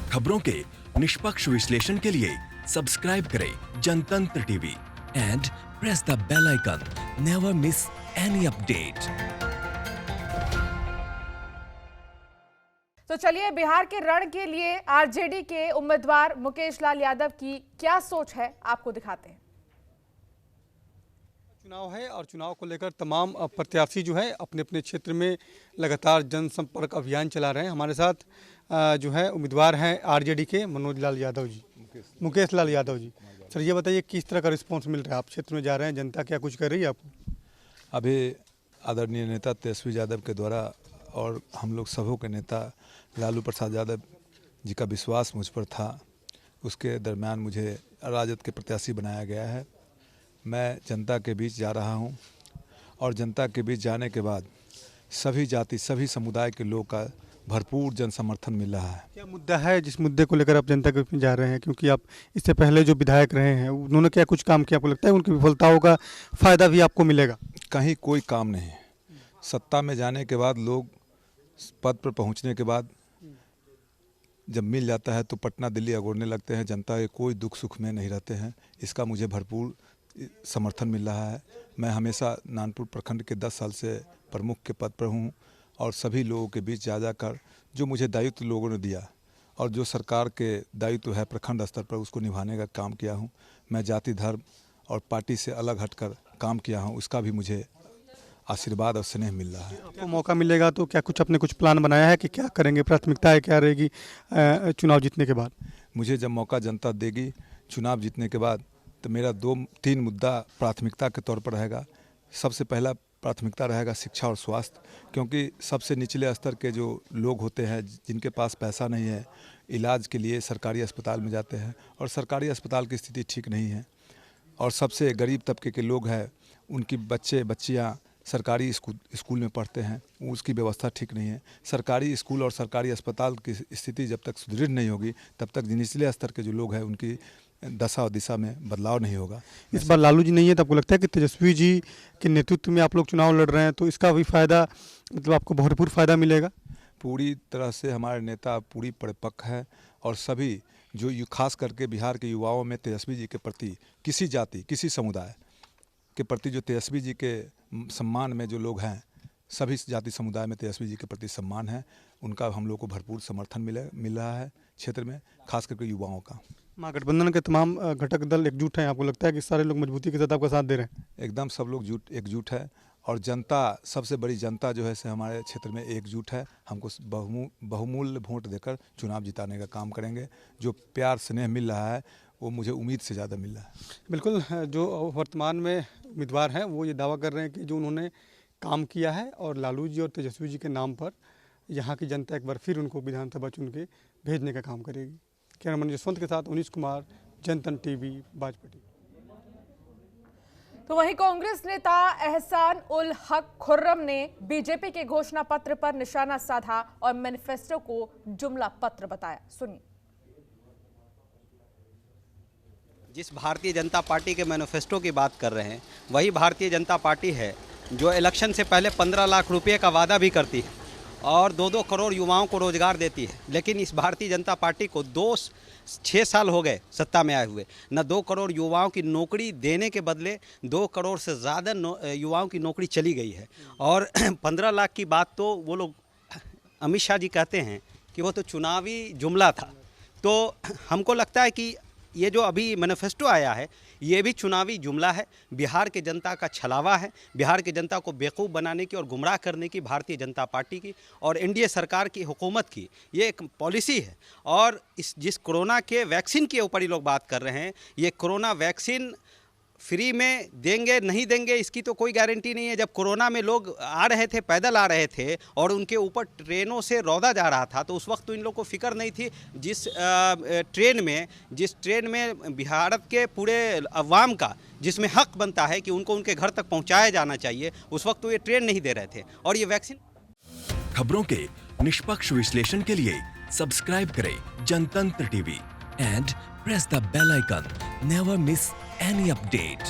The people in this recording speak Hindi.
खबरों के निष्पक्ष विश्लेषण के लिए सब्सक्राइब करें Jantantra TV and press the bell icon. Never miss any update. तो चलिए, बिहार के रण के लिए आरजेडी के उम्मीदवार मुकेश लाल यादव की क्या सोच है, आपको दिखाते हैं। चुनाव है और चुनाव को लेकर तमाम प्रत्याशी जो है अपने अपने क्षेत्र में लगातार जनसंपर्क अभियान चला रहे हैं। हमारे साथ जो है उम्मीदवार हैं आरजेडी के मुकेश लाल यादव जी। सर, ये बताइए किस तरह का रिस्पांस मिल रहा है? आप क्षेत्र में जा रहे हैं, जनता क्या कुछ कर रही है आपको? अभी आदरणीय नेता तेजस्वी यादव के द्वारा और हम लोग सबों के नेता लालू प्रसाद यादव जी का विश्वास मुझ पर था, उसके दरमियान मुझे राजद के प्रत्याशी बनाया गया है। मैं जनता के बीच जा रहा हूं और जनता के बीच जाने के बाद सभी जाति सभी समुदाय के लोग का भरपूर जन समर्थन मिल रहा है। क्या मुद्दा है जिस मुद्दे को लेकर आप जनता के बीच जा रहे हैं? क्योंकि आप इससे पहले जो विधायक रहे हैं उन्होंने क्या कुछ काम किया, आपको लगता है उनकी विफलताओं का फायदा भी आपको मिलेगा? कहीं कोई काम नहीं। सत्ता में जाने के बाद लोग पद पर पहुंचने के बाद जब मिल जाता है तो पटना दिल्ली अगोरने लगते हैं, जनता के कोई दुख सुख में नहीं रहते हैं। इसका मुझे भरपूर समर्थन मिल रहा है। मैं हमेशा नानपुर प्रखंड के 10 साल से प्रमुख के पद पर हूँ और सभी लोगों के बीच जा जाकर जो मुझे दायित्व लोगों ने दिया और जो सरकार के दायित्व है प्रखंड स्तर पर उसको निभाने का काम किया हूँ। मैं जाति धर्म और पार्टी से अलग हटकर काम किया हूँ, उसका भी मुझे आशीर्वाद और स्नेह मिल रहा है। आपको मौका मिलेगा तो क्या कुछ अपने कुछ प्लान बनाया है कि क्या करेंगे, प्राथमिकताएं क्या रहेगी चुनाव जीतने के बाद? मुझे जब मौका जनता देगी चुनाव जीतने के बाद तो मेरा 2-3 मुद्दा प्राथमिकता के तौर पर रहेगा। सबसे पहला प्राथमिकता रहेगा शिक्षा और स्वास्थ्य, क्योंकि सबसे निचले स्तर के जो लोग होते हैं जिनके पास पैसा नहीं है, इलाज के लिए सरकारी अस्पताल में जाते हैं और सरकारी अस्पताल की स्थिति ठीक नहीं है। और सबसे गरीब तबके के लोग हैं, उनकी बच्चियाँ सरकारी स्कूल में पढ़ते हैं, उसकी व्यवस्था ठीक नहीं है। सरकारी स्कूल और सरकारी अस्पताल की स्थिति जब तक सुदृढ़ नहीं होगी तब तक निचले स्तर के जो लोग हैं उनकी दशा और दिशा में बदलाव नहीं होगा। इस बार लालू जी नहीं है तो आपको लगता है कि तेजस्वी जी के नेतृत्व में आप लोग चुनाव लड़ रहे हैं तो इसका भी फायदा, मतलब आपको भरपूर फायदा मिलेगा? पूरी तरह से हमारे नेता पूरी परिपक्व है और सभी जो खास करके बिहार के युवाओं में तेजस्वी जी के प्रति किसी जाति किसी समुदाय के प्रति जो तेजस्वी जी के सम्मान में जो लोग हैं, सभी जाति समुदाय में तेजस्वी जी के प्रति सम्मान है, उनका हम लोग को भरपूर समर्थन मिल रहा है क्षेत्र में, खास करके युवाओं का। महागठबंधन के तमाम घटक दल एकजुट हैं, आपको लगता है कि सारे लोग मजबूती के साथ आपका साथ दे रहे हैं? एकदम सब लोग एकजुट है और जनता, सबसे बड़ी जनता जो है से हमारे क्षेत्र में एकजुट है। हमको बहुमूल्य वोट देकर चुनाव जिताने का काम करेंगे। जो प्यार स्नेह मिल रहा है वो मुझे उम्मीद से ज़्यादा मिल रहा है। बिल्कुल, जो वर्तमान में उम्मीदवार हैं वो ये दावा कर रहे हैं कि जो उन्होंने काम किया है और लालू जी और तेजस्वी जी के नाम पर यहाँ की जनता एक बार फिर उनको विधानसभा चुन के भेजने का काम करेगी। कैमरामैन जसवंत के साथ उनीश कुमार, जनतंत्र टीवी, बाजपेटी। तो वहीं कांग्रेस नेता एहसान उल हक खुर्रम ने बीजेपी के घोषणा पत्र पर निशाना साधा और मैनिफेस्टो को जुमला पत्र बताया। सुनिए। जिस भारतीय जनता पार्टी के मैनिफेस्टो की बात कर रहे हैं वही भारतीय जनता पार्टी है जो इलेक्शन से पहले 15 लाख रुपए का वादा भी करती है और 2-2 करोड़ युवाओं को रोजगार देती है। लेकिन इस भारतीय जनता पार्टी को 6 साल हो गए सत्ता में आए हुए, न 2 करोड़ युवाओं की नौकरी देने के बदले 2 करोड़ से ज़्यादा युवाओं की नौकरी चली गई है। और 15 लाख की बात तो वो लोग, अमित शाह जी कहते हैं कि वो तो चुनावी जुमला था। तो हमको लगता है कि ये जो अभी मैनिफेस्टो आया है ये भी चुनावी जुमला है, बिहार के जनता का छलावा है, बिहार की जनता को बेवकूफ़ बनाने की और गुमराह करने की भारतीय जनता पार्टी की और एनडीए सरकार की हुकूमत की ये एक पॉलिसी है। और जिस कोरोना के वैक्सीन के ऊपर ही लोग बात कर रहे हैं, ये कोरोना वैक्सीन फ्री में देंगे नहीं देंगे इसकी तो कोई गारंटी नहीं है। जब कोरोना में लोग आ रहे थे, पैदल आ रहे थे और उनके ऊपर ट्रेनों से रौदा जा रहा था, तो उस वक्त तो इन लोग को फिक्र नहीं थी। जिस ट्रेन में भारत के पूरे अवाम का जिसमें हक बनता है कि उनको उनके घर तक पहुंचाया जाना चाहिए, उस वक्त तो ये ट्रेन नहीं दे रहे थे। और ये वैक्सीन। खबरों के निष्पक्ष विश्लेषण के लिए सब्सक्राइब करें Jantantra TV and press the bell icon. Never miss any update.